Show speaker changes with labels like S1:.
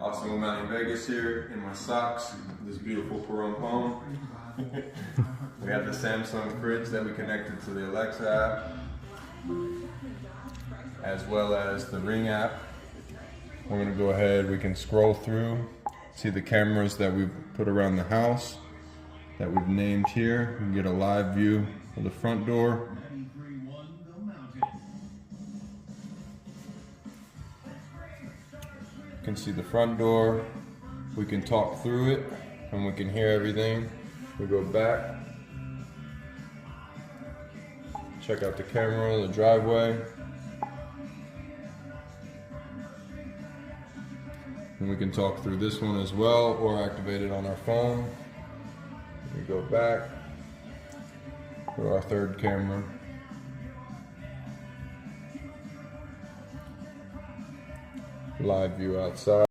S1: Also, I'm out in Vegas here in my socks, this beautiful Parum. We have the Samsung fridge that we connected to the Alexa app, as well as the Ring app. We're gonna go ahead, we can scroll through, see the cameras that we've put around the house that we've named here. We can get a live view of the front door. You can see the front door. We can talk through it and we can hear everything. We go back, check out the camera, the driveway. And we can talk through this one as well or activate it on our phone. We go back to our third camera. Live view outside.